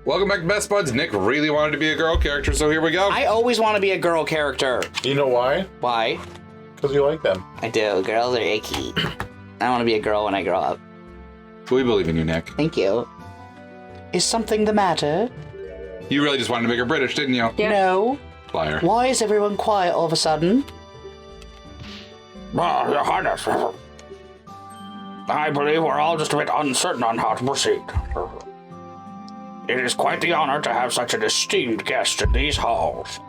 Welcome back to Best Buds. Nick really wanted to be a girl character, so here we go. I always want to be a girl character. You know why? Why? Because you like them. I do. Girls are icky. I want to be a girl when I grow up. We believe in you, Nick. Thank you. Is something the matter? You really just wanted to make her British, didn't you? Yeah. No. Liar. Why is everyone quiet all of a sudden? Your Highness, I believe we're all just a bit uncertain on how to proceed. It is quite the honor to have such an esteemed guest in these halls.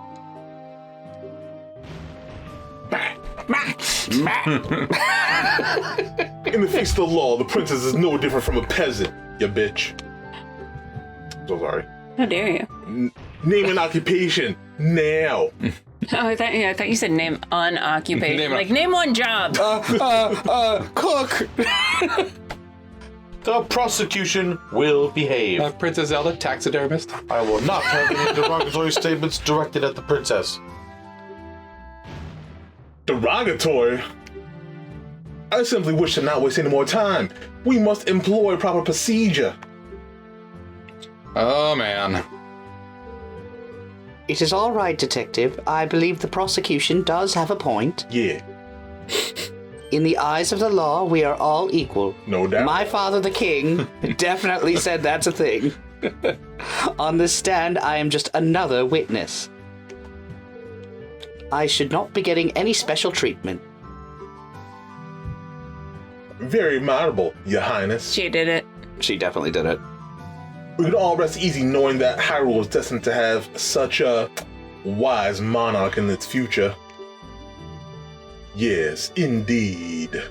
In the face of the law, the princess is no different from a peasant, you bitch. So sorry. How dare you? Name an occupation, now. Oh, I thought you said name an occupation. Name one job. Cook! The prosecution will behave. Princess Zelda, taxidermist. I will not have any derogatory statements directed at the princess. Derogatory? I simply wish to not waste any more time. We must employ proper procedure. Oh, man. It is all right, Detective. I believe the prosecution does have a point. Yeah, In the eyes of the law, we are all equal. no doubt. My father, the king, definitely said that's a thing. On this stand, I am just another witness. I should not be getting any special treatment. Very admirable, your highness. She did it. She definitely did it. We can all rest easy knowing that Hyrule is destined to have such a wise monarch in its future. Yes, indeed.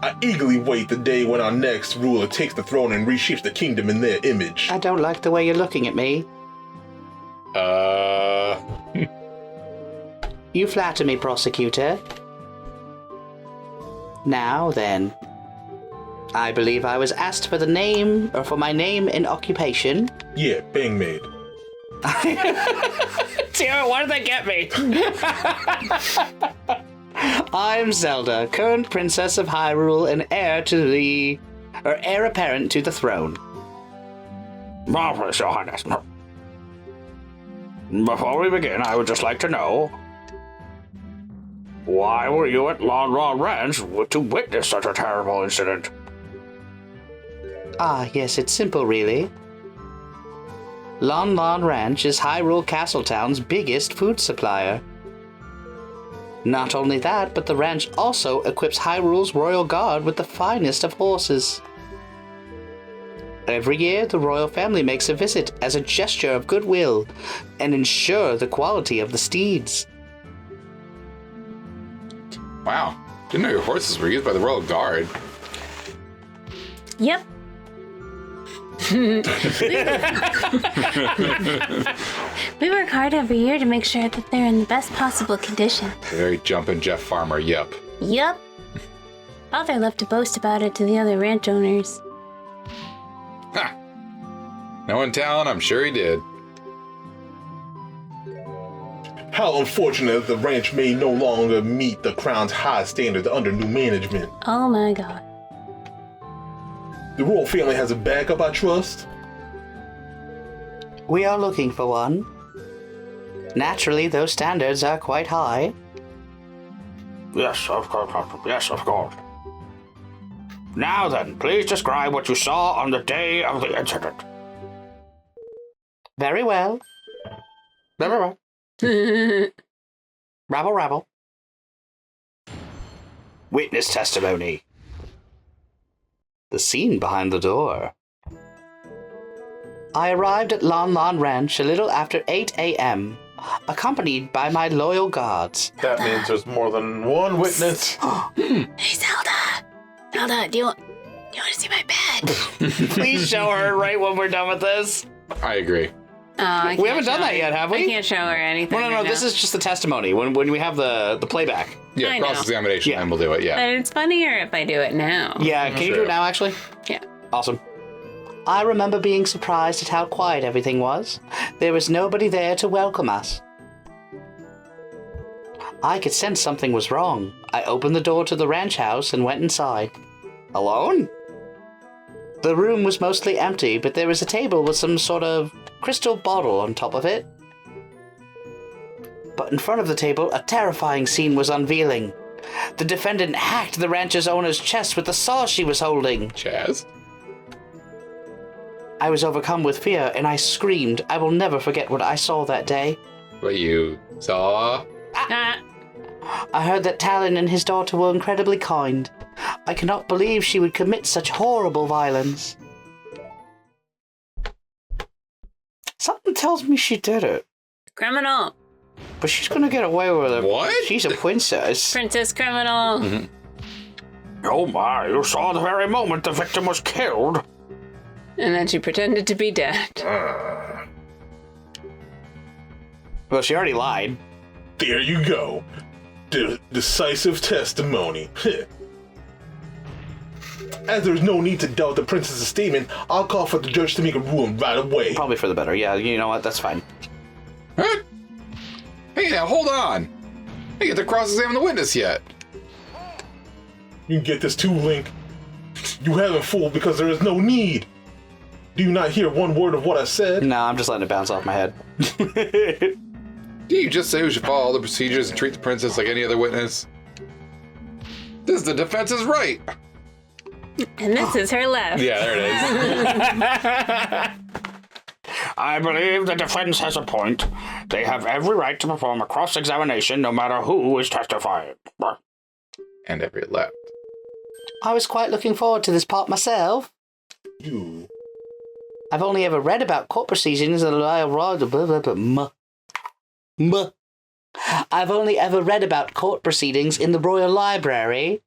I eagerly wait the day when our next ruler takes the throne and reshapes the kingdom in their image. I don't like the way you're looking at me. You flatter me, prosecutor. Now then. I believe I was asked for for my name and occupation. Yeah, bang maid. Damn it, why did that get me? I'm Zelda, current princess of Hyrule and heir apparent to the throne. Marvelous, Your Highness. Before we begin, I would just like to know, why were you at Lon Lon Ranch to witness such a terrible incident? Ah, yes, it's simple, really. Lon Lon Ranch is Hyrule Castletown's biggest food supplier. Not only that, but the ranch also equips Hyrule's royal guard with the finest of horses. Every year, the royal family makes a visit as a gesture of goodwill and ensure the quality of the steeds. Wow. Didn't know your horses were used by the Royal Guard. Yep. We work hard every year to make sure that they're in the best possible condition. Very jumpin' Jeff Farmer, yep. Yep. Father loved to boast about it to the other ranch owners. Ha! Knowing Talon, I'm sure he did. How unfortunate that the ranch may no longer meet the crown's high standards under new management. Oh my god. The royal family has a backup, I trust? We are looking for one. Naturally, those standards are quite high. Yes, of course. Yes, of course. Now then, please describe what you saw on the day of the incident. Very well. Very well. Rabble, rabble. Witness testimony. The scene behind the door. I arrived at Lon Lon Ranch a little after 8 a.m., accompanied by my loyal guards. That means there's more than one witness. Hey, Zelda. Zelda, do you want to see my bed? Please show her right when we're done with this. I agree. We haven't done that yet, have we? I can't show her anything. No, right this now. is just the testimony, when we have the playback. Yeah, I know. cross-examination, Yeah. and we'll do it, yeah. But it's funnier if I do it now. Yeah, can you do Sure. it now, actually? Yeah. Awesome. I remember being surprised at how quiet everything was. There was nobody there to welcome us. I could sense something was wrong. I opened the door to the ranch house and went inside. Alone? The room was mostly empty, but there was a table with some sort of crystal bottle on top of it. But in front of the table, a terrifying scene was unveiling. The defendant hacked the ranch's owner's chest with the saw she was holding. Chaz? I was overcome with fear, and I screamed. I will never forget what I saw that day. What you saw? Ah, I heard that Talon and his daughter were incredibly kind. I cannot believe she would commit such horrible violence. Something tells me she did it. criminal. But she's gonna get away with it. What? She's a princess. Princess criminal. Oh my, you saw the very moment the victim was killed. And then she pretended to be dead. Well, she already lied. There you go. Decisive testimony. As there's no need to doubt the princess's statement, I'll call for the judge to make a ruling right away. Probably for the better. Yeah, you know what? That's fine. Huh? Hey, now, hold on. I get to cross-examine the witness yet. You can get this too, Link. You haven't fooled because there is no need. Do you not hear one word of what I said? No, I'm just letting it bounce off my head. Did you just say we should follow all the procedures and treat the princess like any other witness? This is the defense's right. And this is her left. Yeah, there it is. I believe the defense has a point. They have every right to perform a cross-examination no matter who is testifying. And every left. I was quite looking forward to this part myself. You. I've only ever read about court proceedings and I've only ever read about court proceedings in the Royal Library.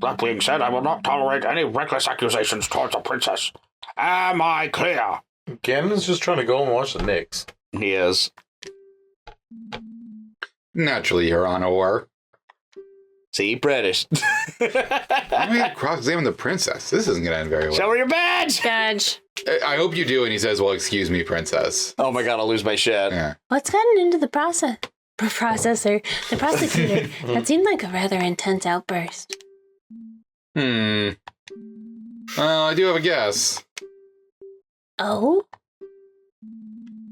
That being said, I will not tolerate any reckless accusations towards the princess. Am I clear? Ganon's just trying to go and watch the Knicks. He is. Naturally, Your Honor. See, British. I'm going to cross-examine the princess. This isn't going to end very well. Show her your badge! Badge. I hope you do. And he says, well, excuse me, princess. Oh my god, I'll lose my shit. Yeah. What's gotten into the processor? The prosecutor. That seemed like a rather intense outburst. Well, I do have a guess. Oh?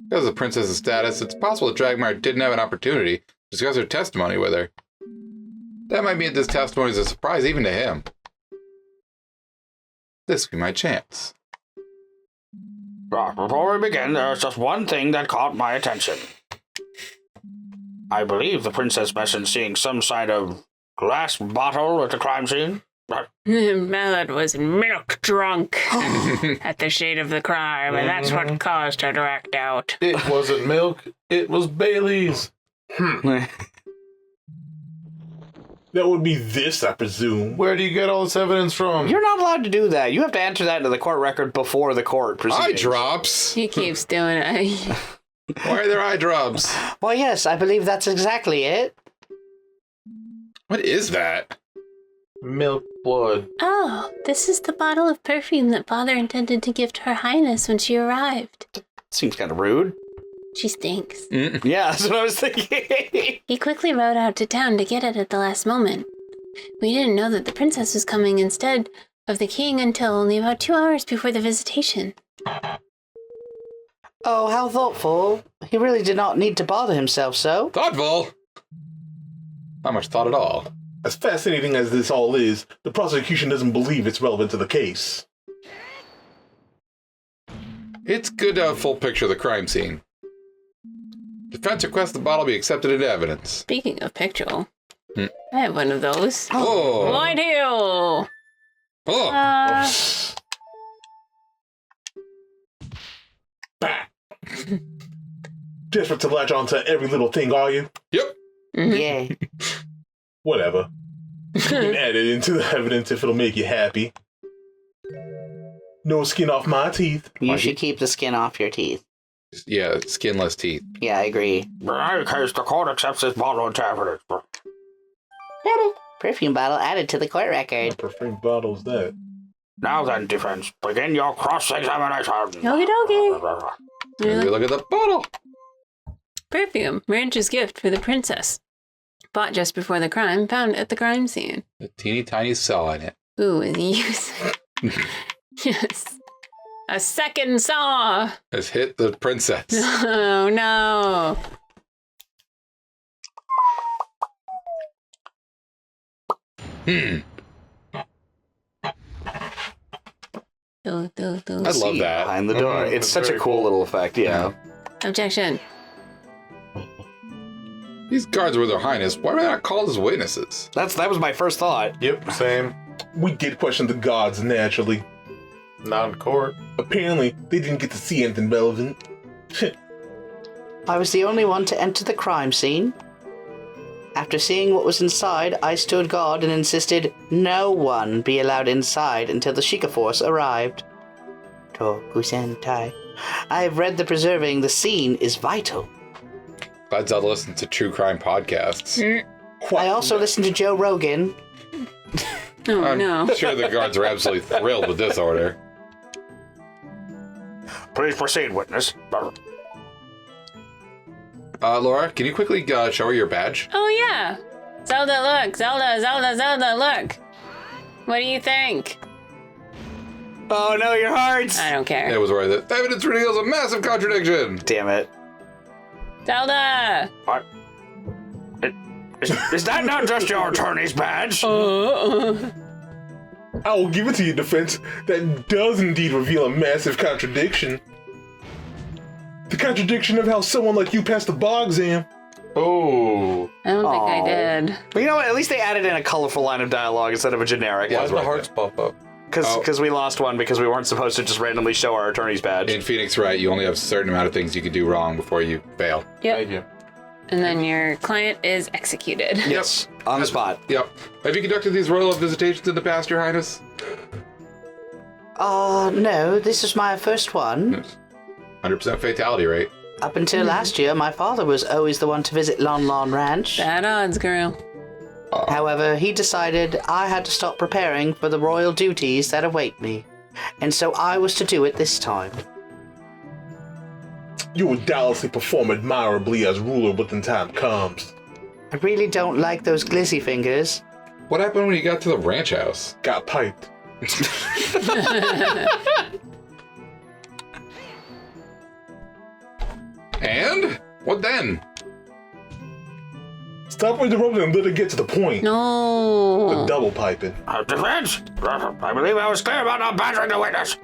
Because of the princess's status, it's possible that Dragmire didn't have an opportunity to discuss her testimony with her. That might mean this testimony is a surprise even to him. This could be my chance. Before we begin, there's just one thing that caught my attention. I believe the princess mentioned seeing some kind of glass bottle at the crime scene. Malon was milk drunk at the shade of the crime, and that's what caused her to act out. It wasn't milk, it was Bailey's. That would be this, I presume. Where do you get all this evidence from? You're not allowed to do that. You have to enter that into the court record before the court Eye proceedings. drops. He keeps doing it. Why are there eye drops? Well, yes, I believe that's exactly it. What is that? Milk blood. Oh, this is the bottle of perfume that Father intended to give to Her Highness when she arrived. Seems kind of rude. She stinks. Yeah, that's what I was thinking. He quickly rode out to town to get it at the last moment. We didn't know that the princess was coming instead of the king until only about 2 hours before the visitation. Oh, how thoughtful. He really did not need to bother himself so. Thoughtful. Not much thought at all. As fascinating as this all is, the prosecution doesn't believe it's relevant to the case. It's good to have a full picture of the crime scene. Defense requests the bottle be accepted into evidence. Speaking of picture, I have one of those. Oh. Right here. Oh. Bah! Desperate to latch onto every little thing, are you? Yep. Yeah. Whatever. You can add it into the evidence if it'll make you happy. No skin off my teeth. You should keep the skin off your teeth. Yeah, skinless teeth. Yeah, I agree. In any case, the court accepts this bottle into evidence. Perfume bottle added to the court record. What perfume bottle's that? Now then, defense, begin your cross-examination. Okie dokie. Maybe look at the bottle. Perfume, Ranch's gift for the princess. bought just before the crime found at the crime scene. A teeny tiny saw in it. Ooh, is using. Yes. A second saw! Has hit the princess. Oh, no. I love that. Behind the door. It's That's such a very cool cool. little effect, yeah. Objection. These guards were their highness. Why were they not called as witnesses? That was my first thought. Yep, same. We did question the gods naturally. Not in court. Apparently, they didn't get to see anything relevant. I was the only one to enter the crime scene. After seeing what was inside, I stood guard and insisted no one be allowed inside until the Sheikah force arrived. Tokusentai. I have read that preserving the scene is vital. Glad Zelda listens to true crime podcasts. I also listened to Joe Rogan. Oh, I'm no. sure the guards are absolutely thrilled with this order. Please proceed, witness. Laura, can you quickly show her your badge? Oh, yeah. Zelda, look. Zelda, look. What do you think? Oh no, your hearts! I don't care. It was worth it. Evidence reveals a massive contradiction. Damn it. Zelda! What? Is that not just your attorney's badge? I will give it to your defense. That does indeed reveal a massive contradiction. The contradiction of how someone like you passed the bar exam. Oh. I don't think I Aw. did. But you know what? At least they added in a colorful line of dialogue instead of a generic. Yeah. Why did the hearts pop up? Because we lost one because we weren't supposed to just randomly show our attorney's badge. In Phoenix Wright, you only have a certain amount of things you can do wrong before you fail. Yep. Thank you. And then your client is executed. Yes, on the spot. Yep. Have you conducted these royal visitations in the past, Your Highness? No, this is my first one. 100% fatality rate. Up until last year, my father was always the one to visit Lon Lon Ranch. Bad odds, girl. However, he decided I had to stop preparing for the royal duties that await me. And so I was to do it this time. You will doubtlessly perform admirably as ruler when time comes. I really don't like those glizzy fingers. What happened when you got to the ranch house? Got piped. And? What then? Stop interrupting and let it get to the point. The No. double piping. Defense? I believe I was clear about not badgering the witness.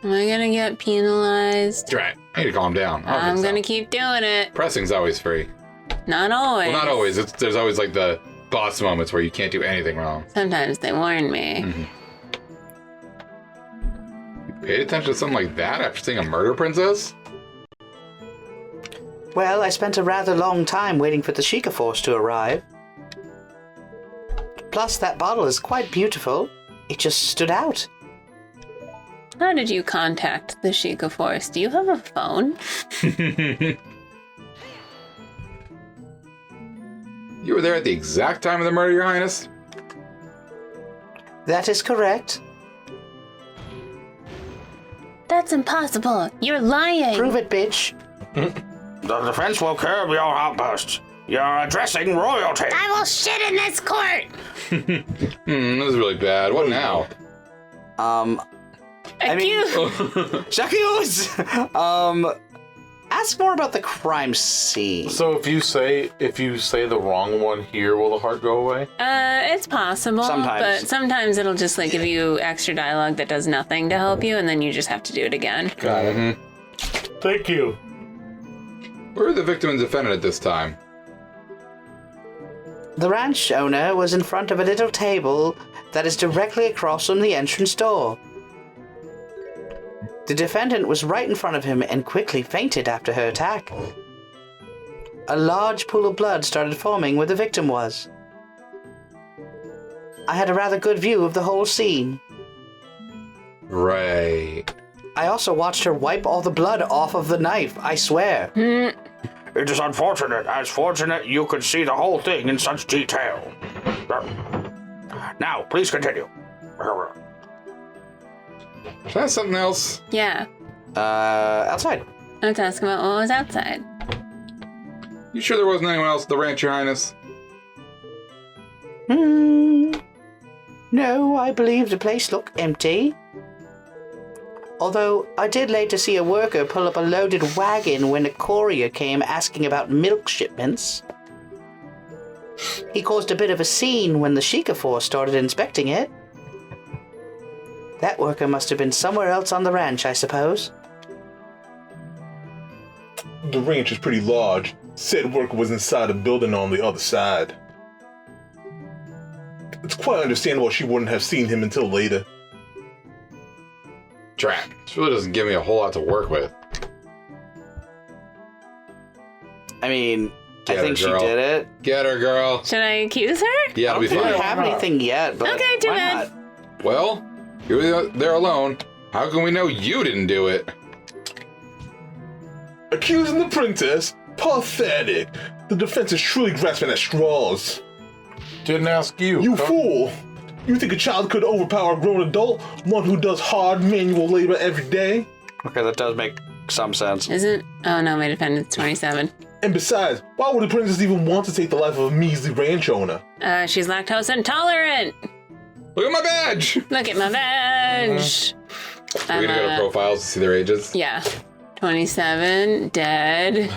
Am I gonna get penalized? Right. I need to calm down. I don't I'm think so. gonna keep doing it. Pressing's always free. Not always. Well, not always. There's always like the boss moments where you can't do anything wrong. Sometimes they warn me. You paid attention to something like that after seeing a murder princess? Well, I spent a rather long time waiting for the Sheikah force to arrive. Plus, that bottle is quite beautiful. It just stood out. How did you contact the Sheikah force? Do you have a phone? You were there at the exact time of the murder, Your Highness? That is correct. That's impossible. You're lying. Prove it, bitch. The defense will curb your outbursts. You're addressing royalty. I will shit in this court. This is really bad. What now? I mean, Shakyos! Ask more about the crime scene. So if you say the wrong one here, will the heart go away? It's possible. Sometimes. But sometimes it'll just like give you extra dialogue that does nothing to help you, and then you just have to do it again. Got it. Thank you. Where were the victim and defendant at this time? The ranch owner was in front of a little table that is directly across from the entrance door. The defendant was right in front of him and quickly fainted after her attack. A large pool of blood started forming where the victim was. I had a rather good view of the whole scene. Right. I also watched her wipe all the blood off of the knife, I swear. It is unfortunate. As fortunate you could see the whole thing in such detail. Now, please continue. Can I ask something else? Yeah. Outside. Let's ask about what was outside. You sure there wasn't anyone else at the ranch, Your Highness? No, I believe the place looked empty. Although, I did later see a worker pull up a loaded wagon when a courier came asking about milk shipments. He caused a bit of a scene when the Sheikah force started inspecting it. That worker must have been somewhere else on the ranch, I suppose. The ranch is pretty large. Said worker was inside a building on the other side. It's quite understandable she wouldn't have seen him until later. Drat. This really doesn't give me a whole lot to work with. I mean, Get I think her, she girl. did it. Get her, girl. Should I accuse her? Yeah, it'll be I don't fine. have anything yet, but Okay, too why bad. not? Well, you're there alone. How can we know you didn't do it? Accusing the princess? Pathetic. The defense is truly grasping at straws. Didn't ask you. You fool! You think a child could overpower a grown adult? One who does hard manual labor every day? Okay, that does make some sense. Isn't? Oh no, my defendant's 27. And besides, why would the princess even want to take the life of a measly ranch owner? She's lactose intolerant. Look at my badge! Look at my badge. We're gonna go to profiles to see their ages. Yeah. 27, dead.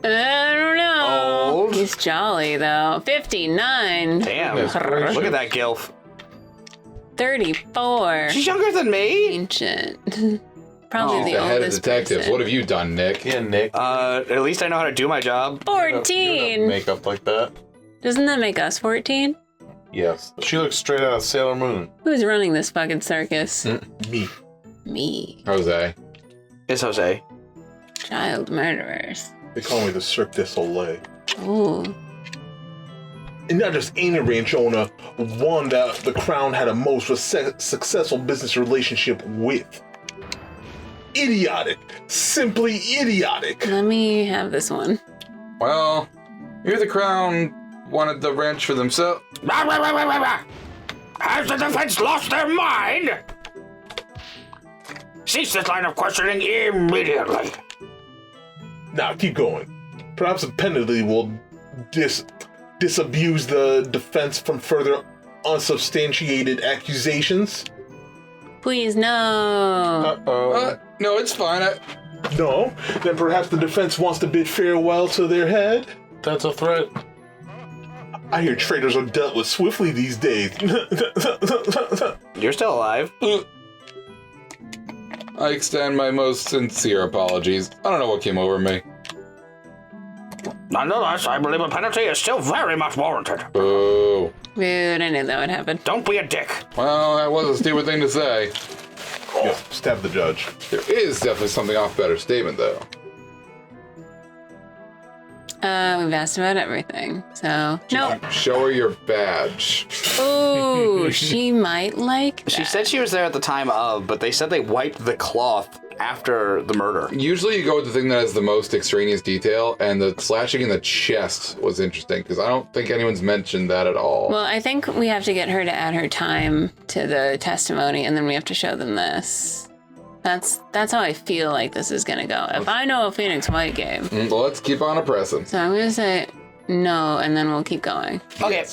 I don't know. Old. He's jolly though. 59. Damn, Goodness gracious. look at that gilf. 34. She's younger than me. Ancient. Probably Oh. the The head of oldest detectives. person. What have you done, Nick? Yeah, Nick. At least I know how to do my job. 14. Makeup like that. Doesn't that make us 14? Yes. She looks straight out of Sailor Moon. Who's running this fucking circus? Me. Me. Jose. It's Jose. Child murderers. They call me the Cirque du Soleil. Ooh. And not just any ranch owner, one that the crown had a most successful business relationship with. Idiotic. Simply idiotic. Let me have this one. Well, here the crown wanted the ranch for themselves. Has the defense lost their mind? Cease this line of questioning immediately. Now, keep going. Perhaps a penalty will disabuse the defense from further unsubstantiated accusations. Please, no. Uh-oh. No, it's fine. No? Then perhaps the defense wants to bid farewell to their head? That's a threat. I hear traitors are dealt with swiftly these days. You're still alive. I extend my most sincere apologies. I don't know what came over me. Nonetheless, I believe a penalty is still very much warranted. Boo. Dude, I knew that would happen. Don't be a dick. Well, that was a stupid thing to say. Yo, stab the judge. There is definitely something off better statement, though. We've asked about everything, so no. Show her your badge. Ooh, she might like that. She said she was there at the time of, but they said they wiped the cloth after the murder. Usually you go with the thing that has the most extraneous detail, and the slashing in the chest was interesting, because I don't think anyone's mentioned that at all. Well, I think we have to get her to add her time to the testimony, and then we have to show them this. That's how I feel like this is gonna go. If I know a Phoenix White game. Well, let's keep on a pressing. So I'm gonna say no, and then we'll keep going. Okay.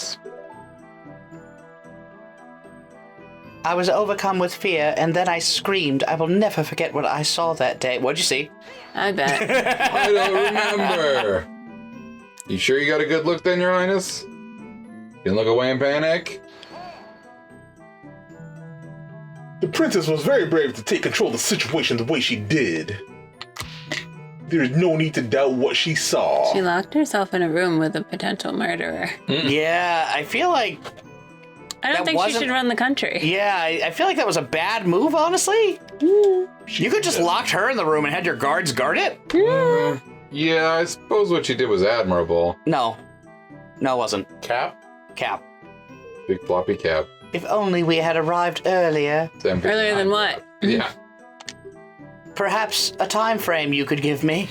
I was overcome with fear, and then I screamed. I will never forget what I saw that day. What'd you see? I bet. I don't remember. You sure you got a good look then, Your Highness? Didn't look away in panic? The princess was very brave to take control of the situation the way she did. There is no need to doubt what she saw. She locked herself in a room with a potential murderer. Yeah, I feel like... I don't That think she wasn't- should run the country. Yeah, I feel like that was a bad move, honestly. You could just locked her in the room and had your guards guard it. Yeah, I suppose what she did was admirable. No. No, it wasn't. Cap? Cap. Big floppy cap. If only we had arrived earlier. It's MP9. Earlier than what? Yeah. Perhaps a time frame you could give me.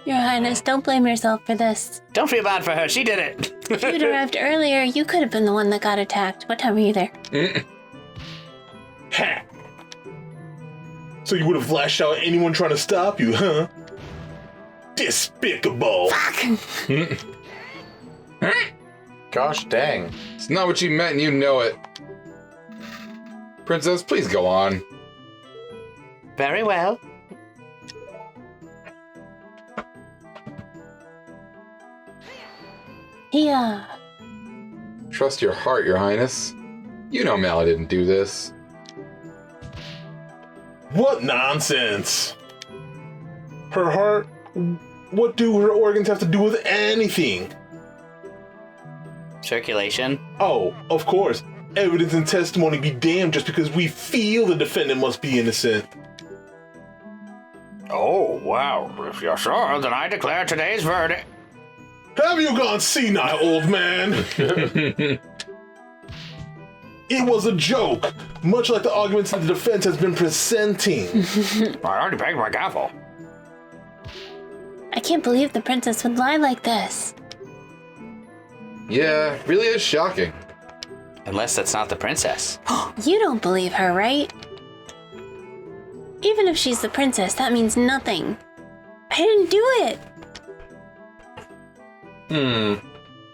Your Highness, don't blame yourself for this. Don't feel bad for her. She did it. If you'd arrived earlier, you could have been the one that got attacked. What time were you there? Ha! So you would have lashed out at anyone trying to stop you, huh? Despicable. Gosh dang. It's not what you meant and you know it. Princess, please go on. Very well. Yeah. Trust your heart, Your Highness. You know Malon didn't do this. What nonsense! Her heart? What do her organs have to do with anything? Circulation. Oh, of course. Evidence and testimony be damned just because we feel the defendant must be innocent. Oh, well, if you're sure, then I declare today's verdict. Have you gone senile, old man? It was a joke, much like the arguments that the defense has been presenting. I already banged my gavel. I can't believe the princess would lie like this. Yeah, really is shocking. Unless that's not the princess. You don't believe her, right? Even if she's the princess, that means nothing. I didn't do it.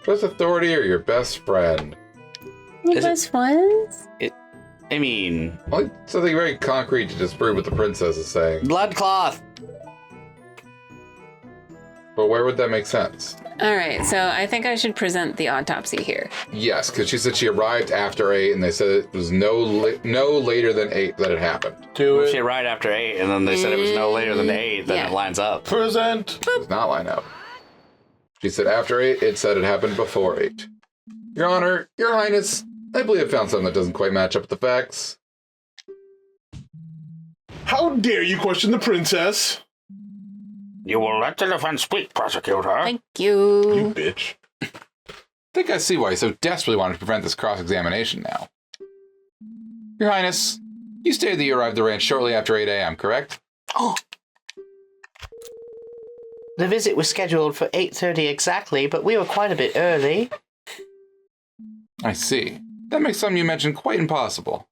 Trust authority or your best friend? Your Is it- best friends? I mean, Well, something very concrete to disprove what the princess is saying. blood cloth. But where would that make sense? All right, so I think I should present the autopsy here. Yes, because she said she arrived after 8, and they said it was no later than 8 that it happened. Do She it. arrived after 8, and then they said it was no later than 8, then Yeah. it lines up. Present. It does not line up. She said after 8, it said it happened before 8. Your Honor, Your Highness, I believe I found something that doesn't quite match up with the facts. How dare you question the princess? You will let the defense speak, prosecutor. Thank You you. bitch. I think I see why you so desperately wanted to prevent this cross-examination now. Your Highness, you stated that you arrived at the ranch shortly after 8 a.m., correct? The visit was scheduled for 8:30 exactly, but we were quite a bit early. I see. That makes something you mentioned quite impossible.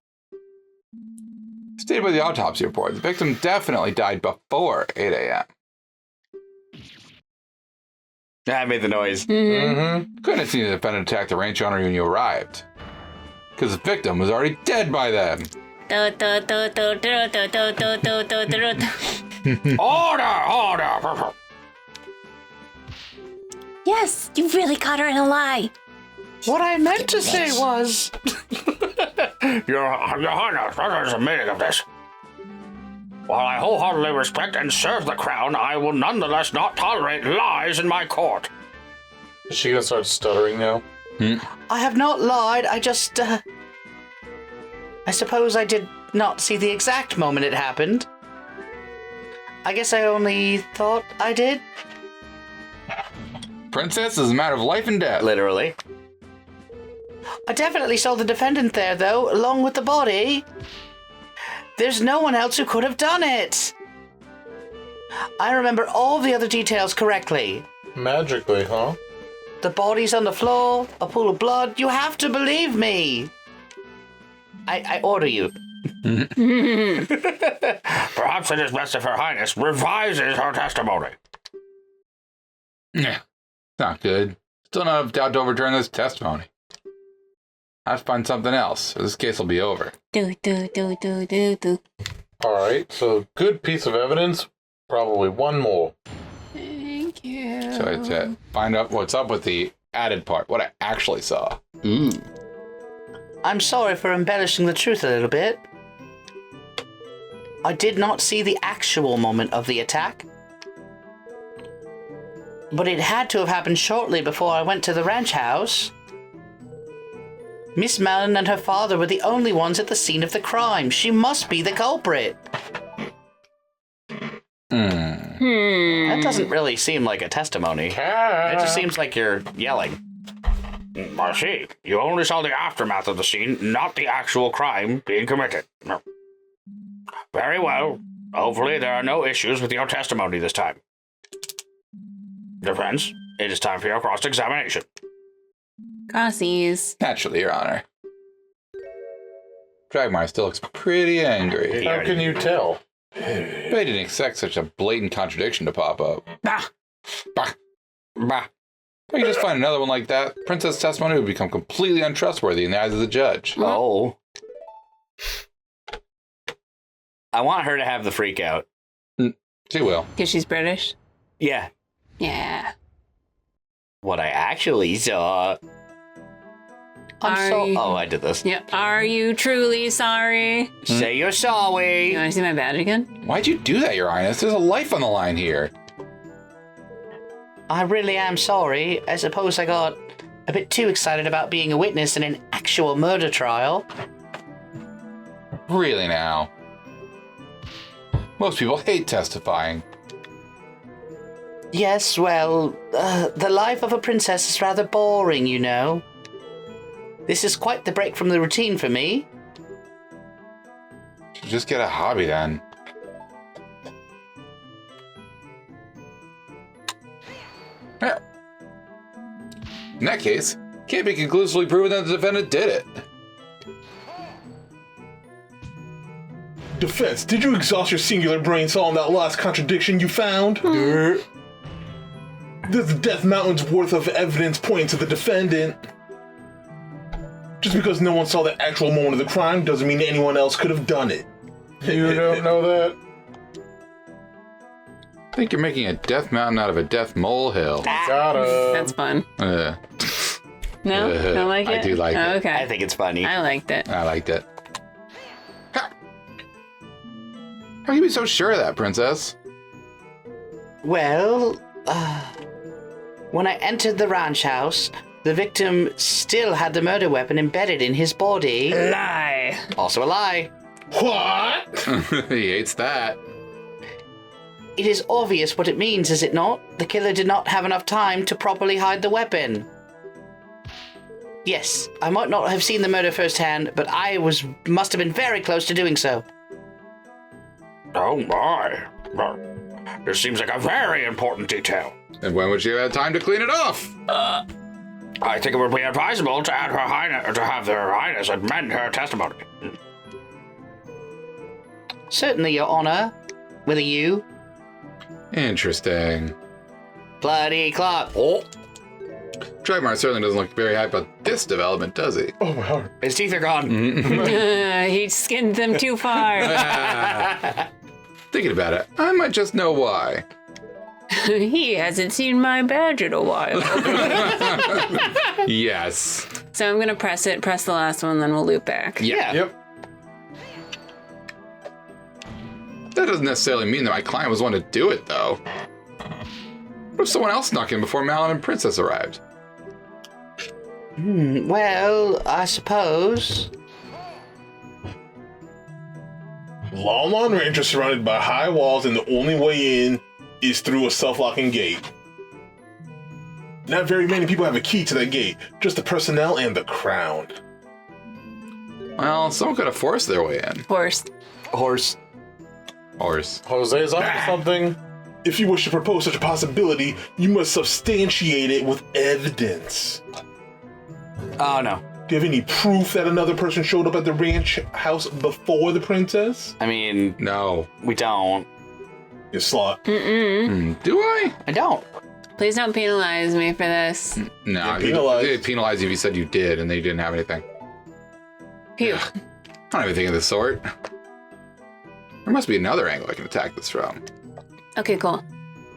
Stated by the autopsy report, the victim definitely died before 8 a.m. I made the noise. Mm-hmm. Couldn't have seen the defendant attack the ranch owner when you arrived. Because the victim was already dead by then. Order! Yes, you really caught her in a lie. What I meant to say was... Your Highness, what is the meaning of this? While I wholeheartedly respect and serve the crown, I will nonetheless not tolerate lies in my court. Is she gonna start stuttering now? I have not lied, I just, I suppose I did not see the exact moment it happened. I guess I only thought I did. Princess is a matter of life and death. Literally. I definitely saw the defendant there, though, along with the body. There's no one else who could have done it. I remember all the other details correctly. Magically, huh? The body's on the floor, a pool of blood. You have to believe me. I order you. Perhaps it is best if Her Highness revises her testimony. Yeah, not good. Still not enough doubt to overturn this testimony. I have to find something else, or this case will be over. Do. Alright, so good piece of evidence. Probably one more. Thank you. So I have to find out what's up with the added part, what I actually saw. I'm sorry for embellishing the truth a little bit. I did not see the actual moment of the attack. But it had to have happened shortly before I went to the ranch house. Miss Malon and her father were the only ones at the scene of the crime. She must be the culprit. That doesn't really seem like a testimony. It just seems like you're yelling. I see. You only saw the aftermath of the scene, not the actual crime being committed. Very well. Hopefully there are no issues with your testimony this time. Defense, it is time for your cross-examination. Crossies. Naturally, Your Honor. Dragmire still looks pretty angry. How can you tell? But I didn't expect such a blatant contradiction to pop up. Bah! Bah! Bah! If you just find another one like that, Princess' testimony would become completely untrustworthy in the eyes of the judge. Oh. I want her to have the freak out. She will. Because she's British? Yeah. Yeah. What I actually saw. Oh, I did this. Yeah. Are you truly sorry? Say you're sorry. You want to see my badge again? Why'd you do that, Your Highness? There's a life on the line here. I really am sorry. I suppose I got a bit too excited about being a witness in an actual murder trial. Really now? Most people hate testifying. Yes, well, the life of a princess is rather boring, you know. This is quite the break from the routine for me. Just get a hobby then. Yeah. In that case, can't be conclusively proven that the defendant did it. Defense, did you exhaust your singular brain solving that last contradiction you found? There's a Death Mountain's worth of evidence pointing to the defendant. Just because no one saw the actual moment of the crime doesn't mean anyone else could have done it. You don't know that? I think you're making a death mountain out of a death molehill. Gotta. That's fun. Uh, No? Don't like it? I do like it. Okay. I think it's funny. I liked it. I liked it. Ha! How can you be so sure of that, Princess? Well, when I entered the ranch house, the victim still had the murder weapon embedded in his body. Lie. Also a lie. What? He hates that. It is obvious what it means, is it not? The killer did not have enough time to properly hide the weapon. Yes, I might not have seen the murder firsthand, but I must have been very close to doing so. Oh my. This seems like a very important detail. And when would she have had time to clean it off? I think it would be advisable to have their highness amend her testimony. Certainly, Your Honor. With a U. Interesting. Bloody clock. Oh, Dragmire certainly doesn't look very happy about this development, does he? Oh my heart. his teeth are gone. He skinned them too far. Thinking about it, I might just know why. He hasn't seen my badge in a while. Yes. So I'm going to press the last one, then we'll loop back. Yeah. Yep. That doesn't necessarily mean that my client was one to do it, though. What if someone else snuck in before Malon and Princess arrived? Well, I suppose. Lon Lon Ranch is surrounded by high walls, and the only way in is through a self-locking gate. Not very many people have a key to that gate, just the personnel and the crown. Well, someone could have forced their way in. Horse. Horse. Horse. Jose's on to something. If you wish to propose such a possibility, you must substantiate it with evidence. Oh, no. Do you have any proof that another person showed up at the ranch house before the princess? I mean, No. we don't. You slut. Do I? I don't. Please don't penalize me for this. No. You're penalized. They'd penalize you if you said you did and they didn't have anything. Phew. I don't have anything of the sort. There must be another angle I can attack this from. Okay, cool.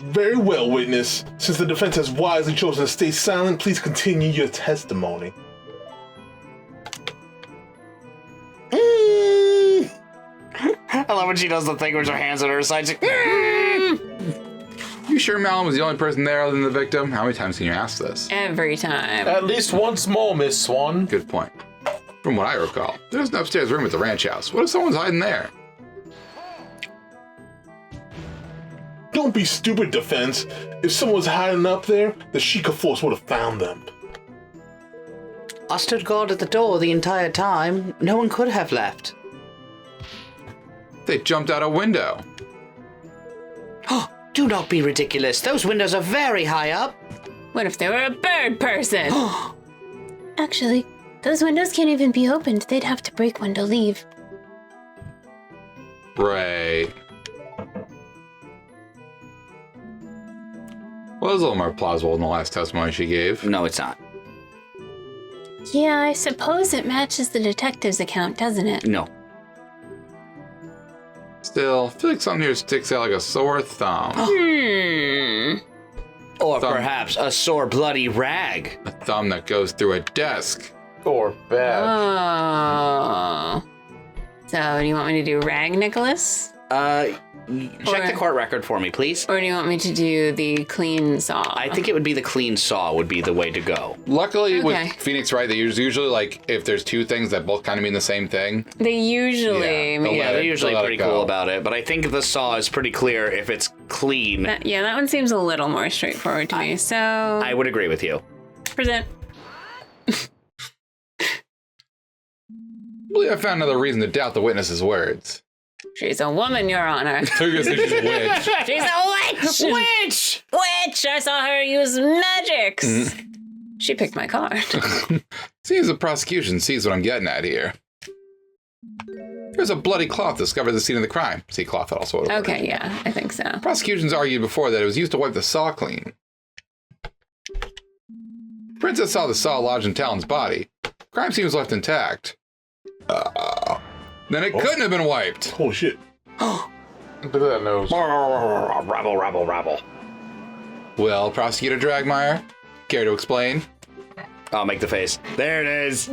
Very well, witness. Since the defense has wisely chosen to stay silent, please continue your testimony. I love when she does the thing with her hands on her side. You sure Malon was the only person there other than the victim? How many times can you ask this? Every time. At least once more, Miss Swan. Good point. From what I recall, there's an upstairs room at the ranch house. What if someone's hiding there? Don't be stupid, defense. If someone was hiding up there, the Sheikah force would have found them. I stood guard at the door the entire time. No one could have left. They jumped out a window. Do not be ridiculous. Those windows are very high up. What if they were a bird person? Actually, those windows can't even be opened. They'd have to break one to leave. Right. Well, it was a little more plausible than the last testimony she gave. No, it's not. Yeah, I suppose it matches the detective's account, doesn't it? No. Still, I feel like something here sticks out like a sore thumb. Or Thumb. perhaps a sore, bloody rag. A thumb that goes through a desk. Or bad. Oh. So, do you want me to do rag, Nicholas? Check the court record for me, please. Or do you want me to do the clean saw? I think it would be the clean saw would be the way to go. Luckily, Okay. with Phoenix Wright, they usually, like, if there's two things that both kind of mean the same thing. They usually... Yeah, they'll Yeah, let they're it- usually they'll let pretty it go. cool about it, but I think the saw is pretty clear if it's clean. that one seems a little more straightforward to me. So, I would agree with you. present. I believe I found another reason to doubt the witness's words. She's a woman, Your Honor. So you're gonna say she's a witch. She's a witch! Witch! Witch! I saw her use magics! She picked my card. Seems the prosecution sees what I'm getting at here. There's a bloody cloth discovered at the scene of the crime. See, cloth also. would have worked. Okay, yeah, I think so. Prosecution's argued before that it was used to wipe the saw clean. Princess saw the saw lodged in Talon's body. Crime scene was left intact. Then it couldn't have been wiped. Holy shit. Look at that nose. Rabble, rabble, rabble. Well, Prosecutor Dragmire, care to explain? I'll make the face. There it is.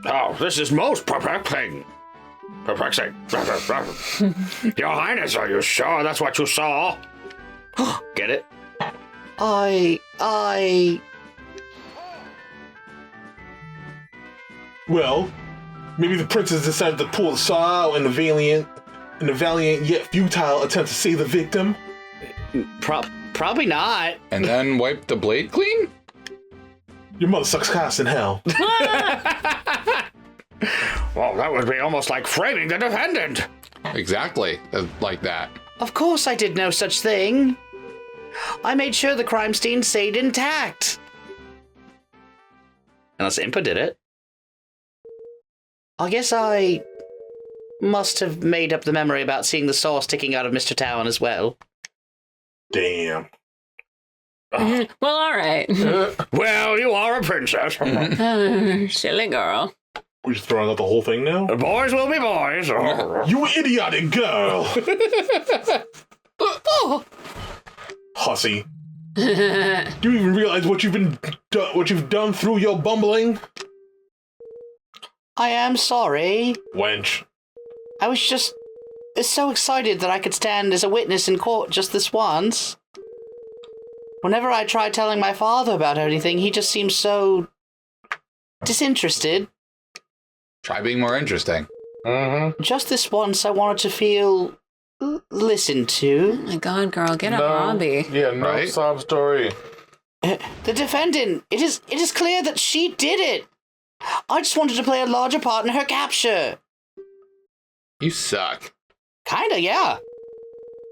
Oh, this is most perplexing. Perplexing. Your Highness, are you sure that's what you saw? Get it? I... Well, maybe the princess decided to pull the saw out in the valiant yet futile attempt to save the victim. Probably not. And then wipe the blade clean? Your mother sucks cast in hell. Well, that would be almost like framing the defendant. Exactly, like that. Of course I did no such thing. I made sure the crime scene stayed intact. Unless Impa did it. I guess I must have made up the memory about seeing the saw sticking out of Mr. Talon as well. Damn. Well, all right. Well, you are a princess. Silly girl. We're just throwing out the whole thing now? Boys will be boys. You idiotic girl! Hussy. Do you even realize what you've done through your bumbling? I am sorry. Wench. I was just so excited that I could stand as a witness in court just this once. Whenever I tried telling my father about anything, he just seemed so disinterested. Try being more interesting. Mm-hmm. Just this once, I wanted to feel listened Oh to. my god, girl, get a No. hobby. Yeah, no Right? sob story. The defendant, it is clear that she did it. I just wanted to play a larger part in her capture. You suck. Kinda, yeah.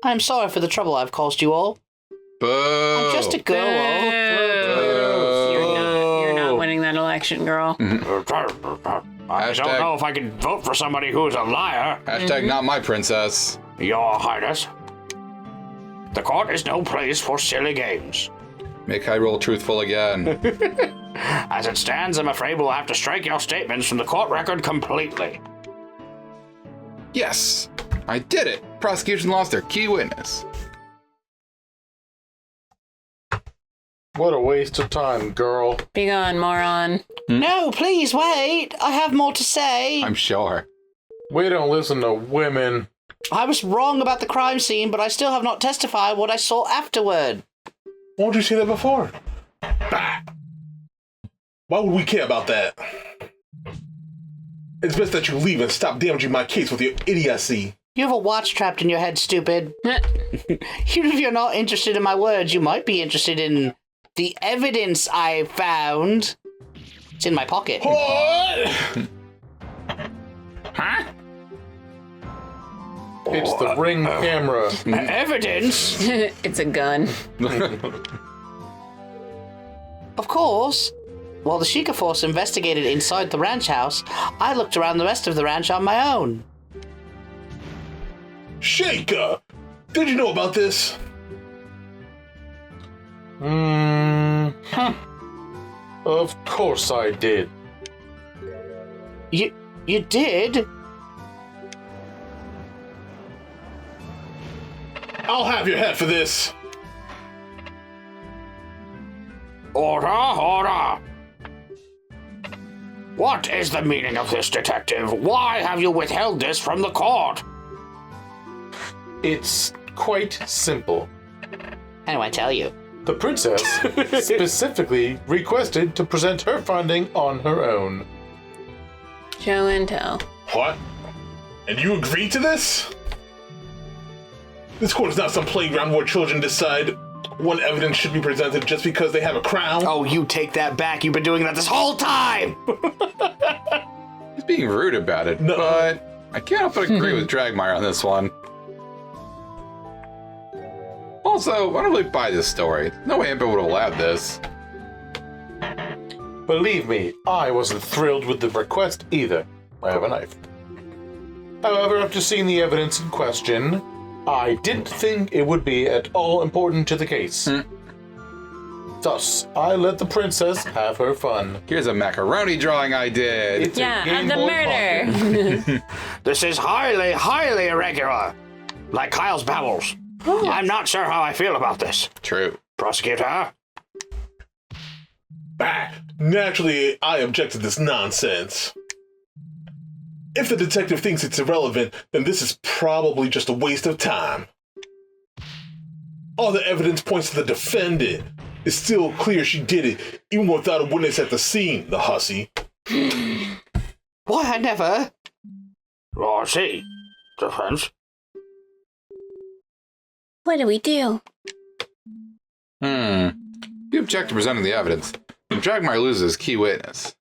I'm sorry for the trouble I've caused you all. Boo. I'm just a girl. You're not winning that election, girl. I don't know if I can vote for somebody who's a liar, Hashtag not my princess. Your Highness. The court is no place for silly games. Make I roll truthful again. As it stands, I'm afraid we'll have to strike your statements from the court record completely. Yes, I did it. Prosecution lost their key witness. What a waste of time, girl. Be gone, moron. No, please wait. I have more to say. I'm sure. We don't listen to women. I was wrong about the crime scene, but I still have not testified what I saw afterward. Why don't you say that before? Bah. Why would we care about that? It's best that you leave and stop damaging my case with your idiocy. You have a watch trapped in your head, stupid. Even if you're not interested in my words, you might be interested in the evidence I found. It's in my pocket. What? Huh? It's the ring camera. Evidence? It's a gun. Of course. While the Sheikah force investigated inside the ranch house, I looked around the rest of the ranch on my own. Shaker! Did you know about this? Of course I did. You did? I'll have your head for this. Order! What is the meaning of this, detective? Why have you withheld this from the court? It's quite simple. How do I tell you? The princess specifically requested to present her finding on her own. Show and tell. What? And you agreed to this? This court is not some playground where children decide what evidence should be presented just because they have a crown. Oh, you take that back. You've been doing that this whole time! He's being rude about it, No. but I can't help but agree with Dragmire on this one. Also, I don't really buy this story. No way Impa would have allowed this. Believe me, I wasn't thrilled with the request either. I have a knife. However, after seeing the evidence in question, I didn't think it would be at all important to the case. Thus, I let the princess have her fun. Here's a macaroni drawing I did. It's a Yeah, Game of the Boy murder. Pocket. This is highly irregular. Like Kyle's babbles. I'm not sure how I feel about this. True. Prosecutor? Bah, naturally, I object to this nonsense. If the detective thinks it's irrelevant, then this is probably just a waste of time. All the evidence points to the defendant. It's still clear she did it, even without a witness at the scene, the hussy. What? I never. Oh, I see. Defense? What do we do? You object to presenting the evidence, then Dragmire loses his key witness.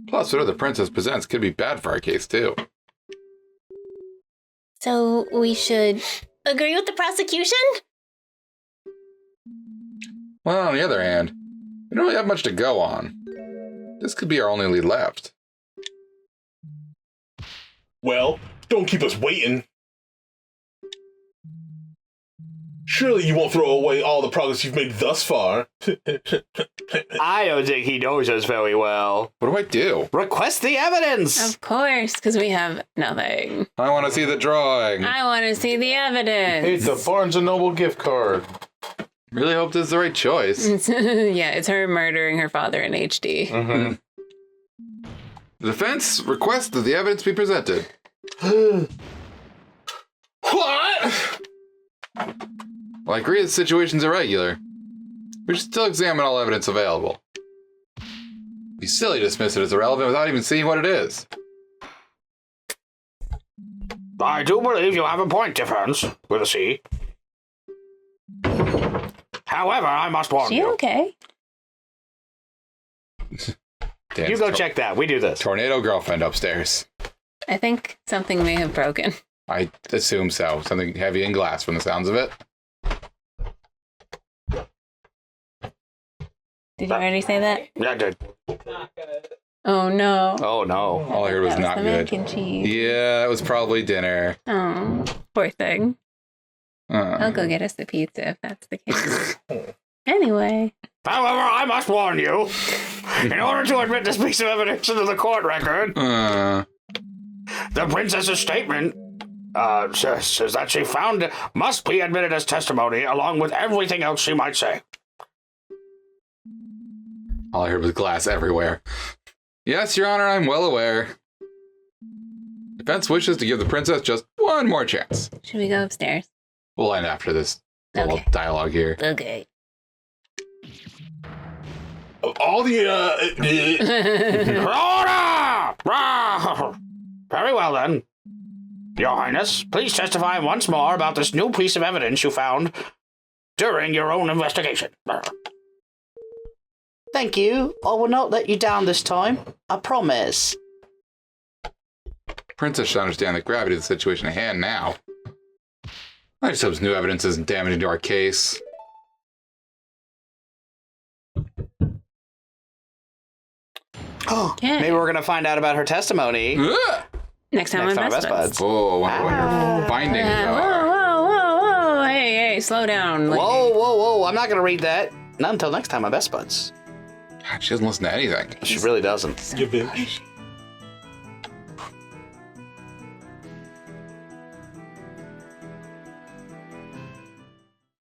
Plus, whatever the princess presents could be bad for our case, too. So we should agree with the prosecution? Well, on the other hand, we don't really have much to go on. This could be our only lead left. Well, don't keep us waiting. Surely you won't throw away all the progress you've made thus far. I don't think he knows us very well. What do I do? Request the evidence! Of course, because we have nothing. I want to see the drawing. I want to see the evidence. It's a Barnes & Noble gift card. Really hope this is the right choice. Yeah, it's her murdering her father in HD. The defense requests that the evidence be presented. What? Well, I agree the situation's irregular. We should still examine all evidence available. It'd be silly to dismiss it as irrelevant without even seeing what it is. I do believe you have a point, defense. With a C. However, I must warn She you. okay? Dan's You go check that. We do this. Tornado girlfriend upstairs. I think something may have broken. I assume so. Something heavy and glass from the sounds of it. Did you already say that? Yeah, I did. Oh no. Oh, no. All I heard was That not the good. mac and cheese. Yeah, that was probably dinner. Oh, poor thing. I'll Uh, go get us the pizza if that's the case. Anyway. However, I must warn you. In order to admit this piece of evidence into the court record, the princess's statement says that she found it must be admitted as testimony along with everything else she might say. all I heard was glass everywhere. Yes, Your Honor, I'm well aware. Defense wishes to give the princess just one more chance. Should we go upstairs? We'll end after this little Okay. dialogue here. Okay. Of all the, Order! Very well, then. Your Highness, please testify once more about this new piece of evidence you found during your own investigation. Thank you. I will not let you down this time. I promise. Princess should understand the gravity of the situation at hand now. I just hope this new evidence isn't damaging to our case. Okay. Maybe we're going to find out about her testimony. Ugh! Next time Next on time on Best Best Buds. Buds. Oh, I wonder what your findings are. slow down. Like, Whoa. I'm not going to read that. Not until next time on Best Buds. God, she doesn't listen to anything. She really doesn't. You bitch.